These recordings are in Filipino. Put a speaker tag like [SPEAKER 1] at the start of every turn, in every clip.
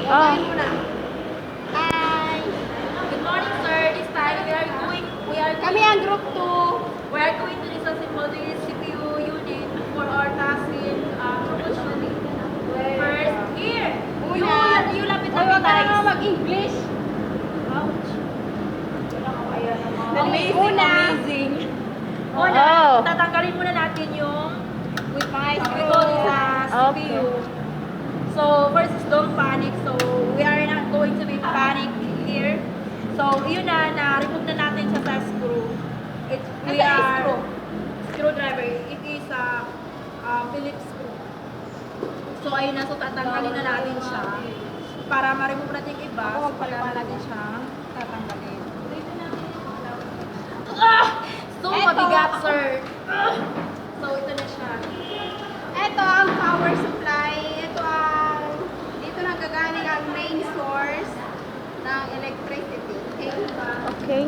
[SPEAKER 1] Oh.
[SPEAKER 2] Hi.
[SPEAKER 3] Good morning, sir. This time
[SPEAKER 2] Kami ang group 2.
[SPEAKER 3] we are going to disassemble the CPU unit for our task in troubleshooting. First, here. You lapit
[SPEAKER 2] Huwag
[SPEAKER 3] na
[SPEAKER 2] ka na
[SPEAKER 3] tayo.
[SPEAKER 2] mag-English.
[SPEAKER 3] Ouch.
[SPEAKER 2] Amazing,
[SPEAKER 3] Amazing. Una,
[SPEAKER 1] Oh.
[SPEAKER 3] tatanggalin muna natin yung
[SPEAKER 2] Wi-Fi
[SPEAKER 3] we call this
[SPEAKER 1] Okay.
[SPEAKER 3] CPU. So, first is don't panic. So, we are not going to be panic here. So, yun na-remove na natin siya sa screw. We
[SPEAKER 2] Nasa
[SPEAKER 3] are
[SPEAKER 2] screw?
[SPEAKER 3] screwdriver. It is a Phillips screw. So, ayun na. So, tatanggalin na natin siya. Para ma-remove natin yung iba. So, kailangan natin siyang tatanggalin. So,
[SPEAKER 2] Eto.
[SPEAKER 3] mabigat, sir. So, ito na siya.
[SPEAKER 2] Ito ang power supply. Ito ang, dito nagagaling ang main source ng electricity. Okay?
[SPEAKER 1] Okay.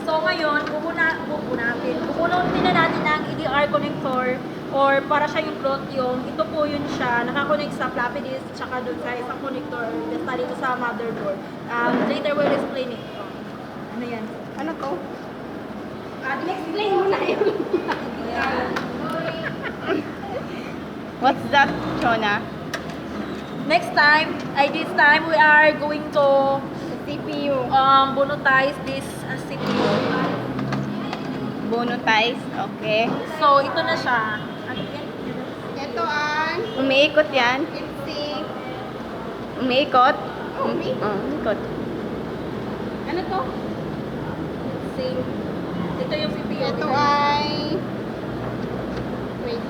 [SPEAKER 3] So ngayon, bubunutin na natin ang EDR connector or para siya yung float yung, ito po yun siya, nakakonect sa floppy disk tsaka doon sa isang connector basta dito sa motherboard. Later we'll explain it. Ano yan?
[SPEAKER 2] Ano to? Explain mo na yun.
[SPEAKER 3] Ayan.
[SPEAKER 1] What's that, Chona?
[SPEAKER 3] This time we are going to
[SPEAKER 2] CPU.
[SPEAKER 3] bunutize this CPU.
[SPEAKER 1] Bonutize. Okay.
[SPEAKER 3] So ito na siya. Ano yan?
[SPEAKER 2] Ito ang
[SPEAKER 1] Umiikot yan.
[SPEAKER 2] heatsink.
[SPEAKER 1] Umiikot.
[SPEAKER 2] Oh, umiikot.
[SPEAKER 1] Umiikot.
[SPEAKER 2] Ano to?
[SPEAKER 3] Same. Ito yung CPU.
[SPEAKER 2] Ito ay... Wait.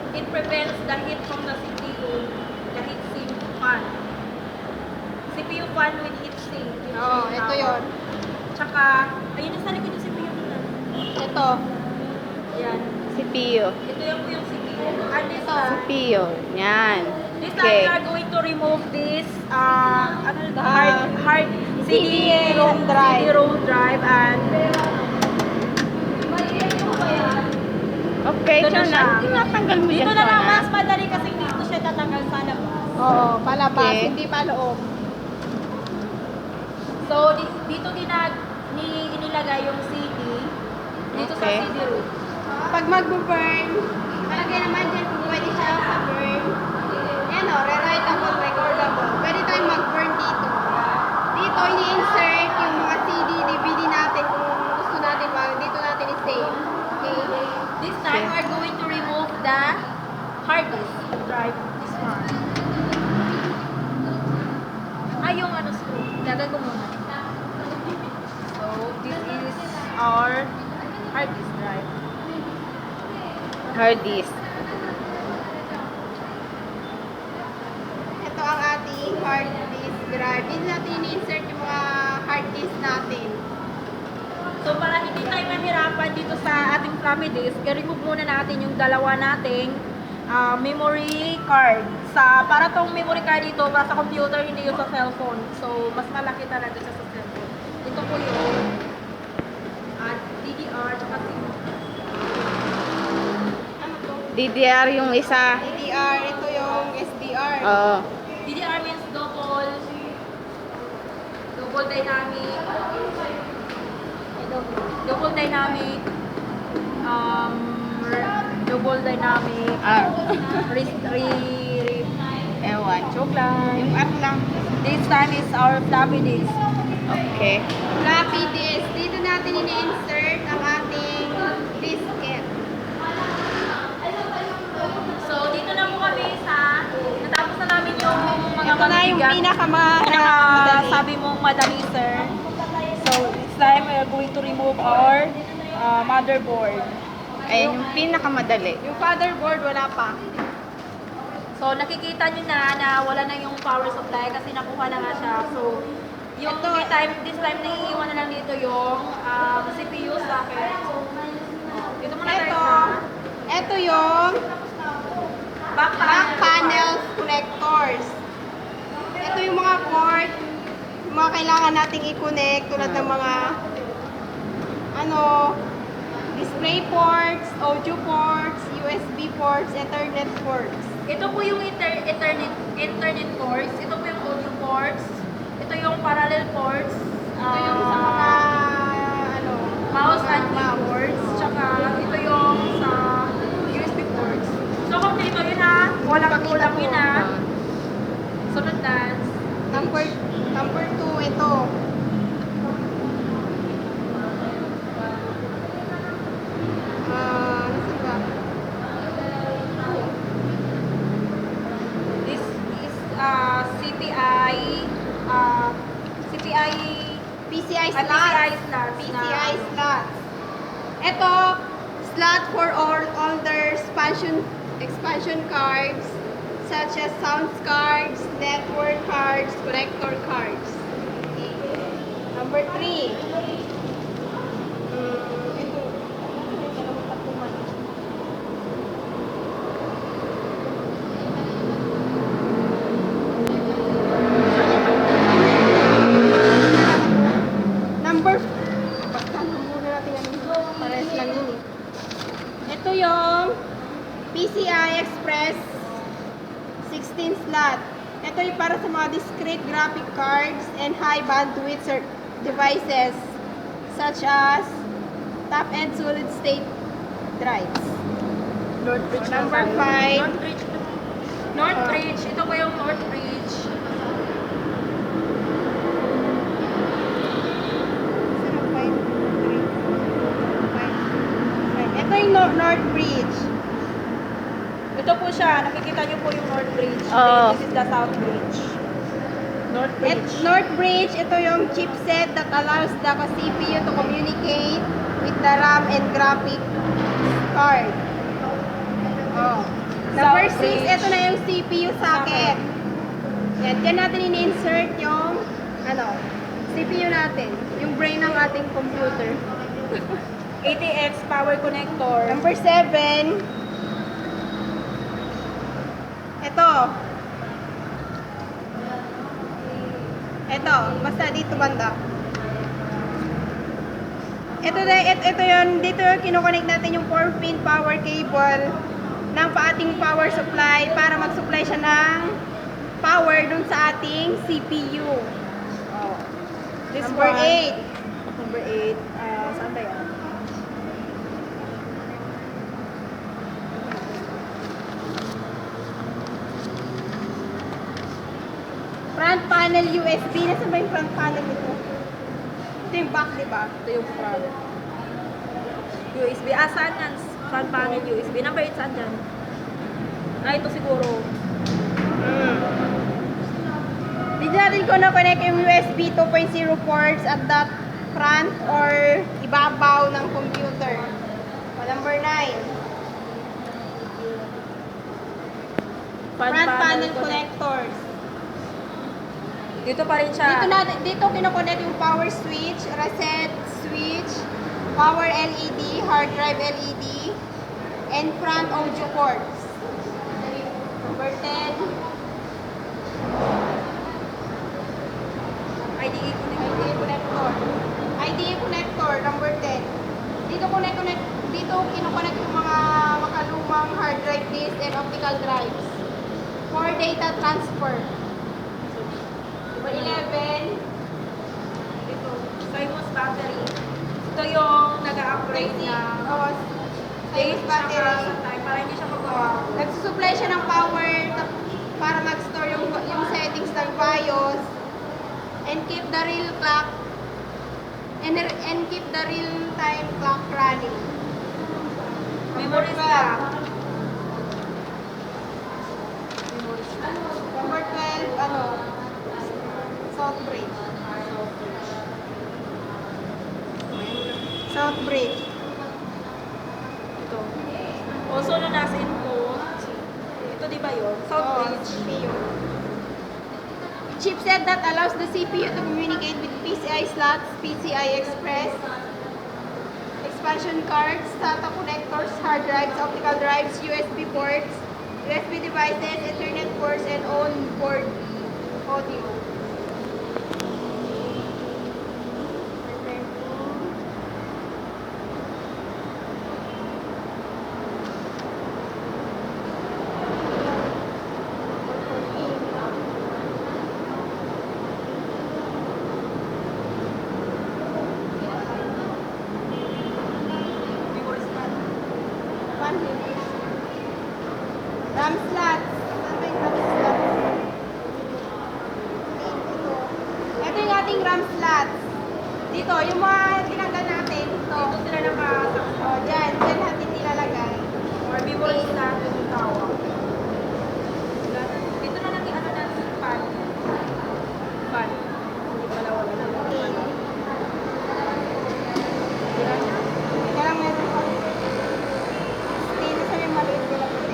[SPEAKER 3] It prevents the heat from the CPU, the heat sink fan. CPU fan with heat sink.
[SPEAKER 2] Oo, ito yun.
[SPEAKER 3] Tsaka, ayun yung sa likod yung CPU nila.
[SPEAKER 2] Ito.
[SPEAKER 3] Yan.
[SPEAKER 1] CPU.
[SPEAKER 3] Ito yung CPU. And this
[SPEAKER 2] Ito.
[SPEAKER 1] CPU. Yan.
[SPEAKER 3] this time
[SPEAKER 1] Okay.
[SPEAKER 3] we are going to remove this, ano na hard
[SPEAKER 2] CD-ROM drive.
[SPEAKER 3] CD-ROM drive and
[SPEAKER 1] Okay,
[SPEAKER 3] Ito na siya.
[SPEAKER 1] Chona. Tinatanggal mo
[SPEAKER 3] dito
[SPEAKER 1] yan,
[SPEAKER 3] na lang
[SPEAKER 1] Chona.
[SPEAKER 3] mas madali kasi dito siya tatanggal sa labas.
[SPEAKER 2] Oo, palabas.
[SPEAKER 1] Okay.
[SPEAKER 2] Hindi pa loob.
[SPEAKER 3] So, dito inilagay yung CD dito
[SPEAKER 1] Okay.
[SPEAKER 3] sa CD-ROM.
[SPEAKER 2] Pag mag-burn, palagay naman dyan kung pwede siya sa burn. Yan o, rewritable, recordable. Pwede tayong mag-burn dito. Dito, ini-insert yung mga CD, DVD natin kung gusto natin dito natin i-save. Okay?
[SPEAKER 3] This time, we are going to remove the hard disk drive. This one. Yung ano screw. Lagay ko muna. So, this is our hard disk drive.
[SPEAKER 1] Hard disk.
[SPEAKER 2] Ito ang ating hard disk drive. Dito natin ini-insert yung mga hard disk natin.
[SPEAKER 3] So, para hindi tayo mahirapan dito sa ating floppy disk, i-remove muna natin yung dalawa nating memory card. Para tong memory card dito, para sa computer, hindi yung sa cellphone. So, mas malaki talaga siya sa cellphone. Ito po yung DDR, tsaka SIM.
[SPEAKER 2] Ano to?
[SPEAKER 1] DDR yung isa.
[SPEAKER 2] DDR, ito yung SDR.
[SPEAKER 1] Oo.
[SPEAKER 3] DDR means double dynamic, double dynamic, double dynamic,
[SPEAKER 1] Ewan.
[SPEAKER 3] joke lang.
[SPEAKER 2] Yung at lang.
[SPEAKER 3] This time is our floppy disk.
[SPEAKER 1] Okay.
[SPEAKER 2] Floppy disk. Dito natin ini-insert ang ating diskette.
[SPEAKER 3] So, dito na po kami natapos na namin yung mga
[SPEAKER 2] Ito na yung
[SPEAKER 3] sabi mong madali, sir. So, this time we are going to remove our motherboard.
[SPEAKER 1] Ayun yung pinakamadali.
[SPEAKER 2] Yung fatherboard, wala pa.
[SPEAKER 3] So, nakikita nyo na wala na yung power supply kasi nakuha na nga siya. So, this time naiiwan na lang dito yung CPU socket. Dito muna tayo
[SPEAKER 2] Ito,
[SPEAKER 3] sa
[SPEAKER 2] ito yung
[SPEAKER 3] back
[SPEAKER 2] back panel connectors. Ito yung mga port, yung mga kailangan nating i-connect tulad ng mga display ports, audio ports, USB ports, Ethernet ports.
[SPEAKER 3] Ito po yung Ethernet ports. Ito po yung ports. Ito yung parallel ports.
[SPEAKER 2] Ito yung sa mga, ano,
[SPEAKER 3] mouse
[SPEAKER 2] mga
[SPEAKER 3] and keyboards. Tsaka ito yung sa USB ports. So, kompleto yun ha. Walang
[SPEAKER 2] Pakita
[SPEAKER 3] kulang
[SPEAKER 2] ko.
[SPEAKER 3] yun ha. Sunod dance.
[SPEAKER 2] Number 2, ito. Nasa ba?
[SPEAKER 3] This is CPI CPI
[SPEAKER 2] PCI
[SPEAKER 3] PCI
[SPEAKER 2] slots.
[SPEAKER 3] slots.
[SPEAKER 2] PCI slots. Ito, slot for all older expansion cards such as sound cards, network cards, connector cards. Number 3. Ito. Number basta muna natin ano, pares lang yun eh. Ito yung PCI Express 16 slot. Ito yung para sa mga discrete graphic cards and high bandwidth devices such as top-end solid state drives.
[SPEAKER 3] Northbridge
[SPEAKER 2] Number
[SPEAKER 3] na tayo.
[SPEAKER 2] 5.
[SPEAKER 3] Northbridge. Northbridge. Ito po yung Northbridge.
[SPEAKER 2] Ito yung North Bridge.
[SPEAKER 3] Ito po siya. Nakikita niyo po yung Northbridge.
[SPEAKER 1] Oo.
[SPEAKER 3] This is the South Bridge. Northbridge.
[SPEAKER 2] North Bridge, ito yung chipset that allows the CPU to communicate with the RAM and graphic card. Oh. Number
[SPEAKER 3] South
[SPEAKER 2] 6,
[SPEAKER 3] Bridge.
[SPEAKER 2] ito na yung CPU socket. Yan, dyan natin in-insert yung CPU natin. Yung brain ng ating computer.
[SPEAKER 3] ATX power connector.
[SPEAKER 2] Number 7, ito. Ito, basta dito banda. Ito yun, dito kinoconnect natin yung 4-pin power cable ng ating power supply para mag-supply siya ng power dun sa ating CPU. Oh.
[SPEAKER 3] This
[SPEAKER 2] Number
[SPEAKER 3] one.
[SPEAKER 2] 8.
[SPEAKER 3] Number 8. Saan ba yan?
[SPEAKER 2] Front panel USB. Nasaan ba yung front panel nito? Ito yung back, di ba?
[SPEAKER 3] Ito yung front. USB. Saan yan? Front panel USB. Number 8 saan dyan? Ito siguro.
[SPEAKER 2] Dito natin kung na-connect yung USB 2.0 ports at the front or ibabaw ng computer. Number 9. Front panel connectors.
[SPEAKER 3] Dito pa rin siya.
[SPEAKER 2] Dito kino-connect yung power switch, reset switch, power LED, hard drive LED, and front audio ports. Number 10.
[SPEAKER 3] IDE
[SPEAKER 2] IDE connector. IDE connector, number 10. Dito kino-connect yung mga makalumang hard drive disk and optical drives for data transfer. Number 11.
[SPEAKER 3] Ito. Simos battery. Ito yung nag-a-upgrade na
[SPEAKER 2] Phase battery.
[SPEAKER 3] sa time para hindi siya magawa.
[SPEAKER 2] Nagsusupply siya ng power para mag-store yung settings ng BIOS and keep the real clock and keep the real time clock running.
[SPEAKER 3] Memory stack.
[SPEAKER 2] Number 12, South Bridge. South Bridge.
[SPEAKER 3] Ito. Also na nasa input. Ito di ba yun? South Bridge.
[SPEAKER 2] CPU. Chipset that allows the CPU to communicate with PCI slots, PCI Express, expansion cards, SATA connectors, hard drives, optical drives, USB ports, USB devices, Ethernet ports, and on-board audio. dito, yung mga tinanggal natin, ito.
[SPEAKER 3] Dito sila nakasakto.
[SPEAKER 2] O, dyan natin nilalagay.
[SPEAKER 3] Or memories natin yung tawag. Dito na lang ano natin yung pan. Pan. Hindi pala wala na lang pan.
[SPEAKER 2] Kaya lang meron pa. Dito sa yung maliit nila puti.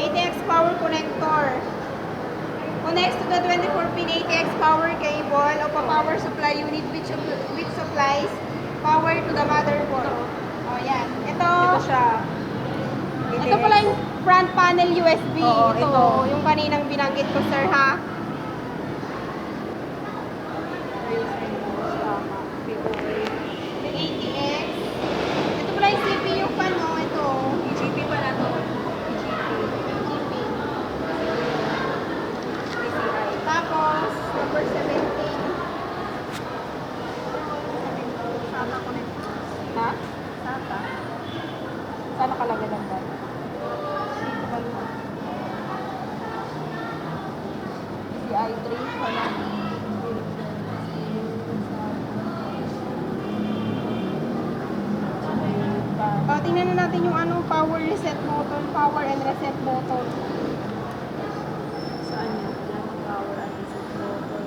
[SPEAKER 2] ATX power connector. Connects to the 24-pin ATX power cable of a power supply unit which supplies power to the motherboard. O, yan.
[SPEAKER 3] Ito siya.
[SPEAKER 2] Ito pala yung front panel USB.
[SPEAKER 3] Oo, ito.
[SPEAKER 2] Yung kaninang binanggit ko, sir, ha? Yung ATX. Ito pala yung CPU pa, no? Ito.
[SPEAKER 3] EGP pala to.
[SPEAKER 2] GP.
[SPEAKER 3] PCI.
[SPEAKER 2] Tapos, number 17.
[SPEAKER 3] SATA connector. Ha? SATA? Saan nakalagay lang ba? PCI 3 pala.
[SPEAKER 2] O, tingnan na natin yung ano, power reset button, power and reset button.
[SPEAKER 3] Saan yun? Yung power and reset button.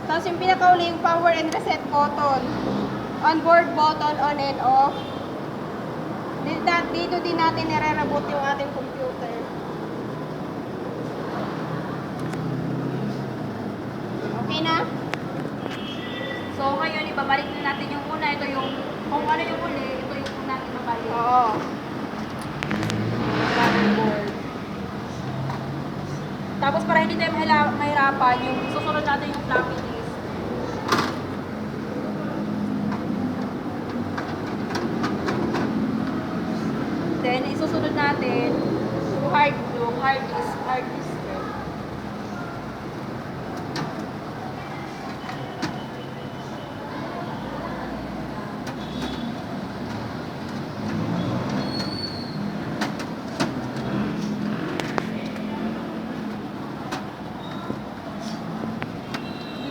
[SPEAKER 2] Tapos yung pinakauli yung power and reset button. On-board button, on and off. Dito din natin nire-reboot yung ating computer. Okay na?
[SPEAKER 3] So ngayon, ibabalik na natin yung una. Ito yung, kung ano yung uli, ito yung una natin mabalik.
[SPEAKER 2] Oo.
[SPEAKER 3] Motherboard. Tapos para hindi tayo mahirapan, yung susunod natin yung floppy disk. Then, isusunod natin yung hard disk.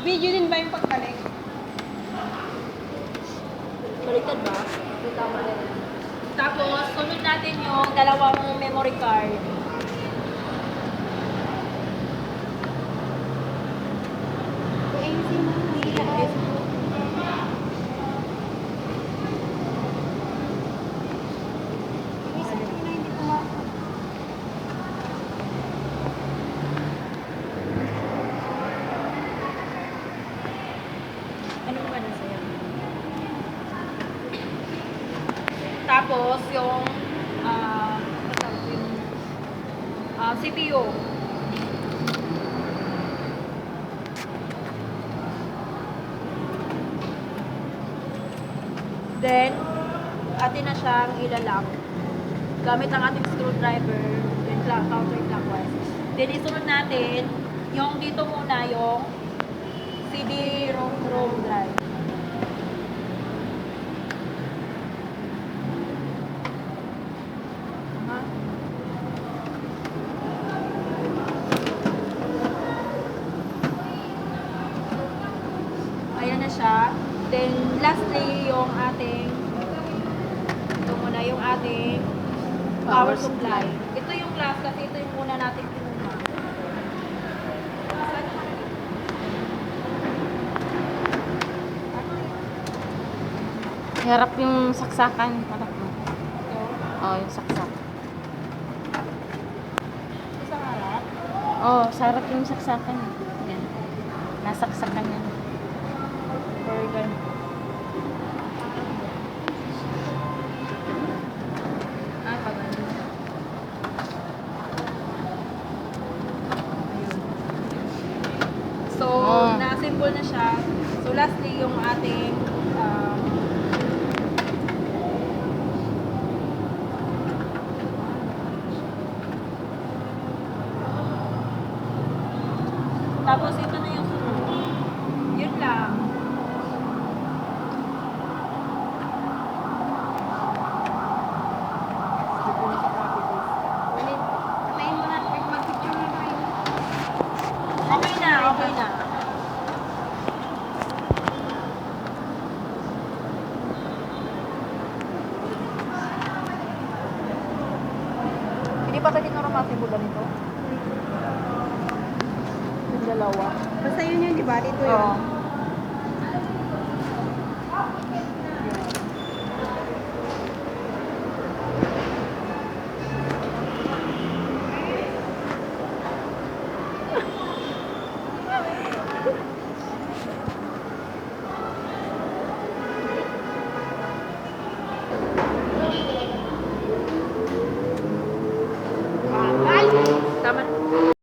[SPEAKER 2] Video din ba yung pagbalik?
[SPEAKER 3] Baliktad ba? Tama rin. Tapos, sunod natin yung dalawang memory card.
[SPEAKER 2] Ayusin mo. Hindi na ayos. Yung isa ko na hindi pumasok.
[SPEAKER 3] Ano ba nasa'yo? Tapos, yung CPU. Then, atin na siyang ilalak. Gamit ang ating screwdriver, then counterclockwise. Then, isunod natin yung dito muna yung CD-ROM drive. Ha? Ayan na siya. Then, lastly, yung ating ito muna yung ating power supply. Ito yung last kasi ito yung muna natin kinuha.
[SPEAKER 1] Harap yung saksakan. Harap mo.
[SPEAKER 3] Ito.
[SPEAKER 1] Oh, yung saksak.
[SPEAKER 3] Ito sa harap.
[SPEAKER 1] Oh, sa harap yung saksakan. Yan. Nasaksakan yan.
[SPEAKER 3] Or ganun. Ah, pag ano. Ayun. So,
[SPEAKER 1] Oh.
[SPEAKER 3] na-assemble na siya. So, lastly, yung ating tapos ito na yung sunod. Yun lang.
[SPEAKER 2] Ulit. Patayin mo na. Mag-picture na tayo.
[SPEAKER 3] Okay na, okay na. mo ganito. Yung dalawa.
[SPEAKER 2] Basta yun yun, di ba? Dito yun.
[SPEAKER 3] Oo.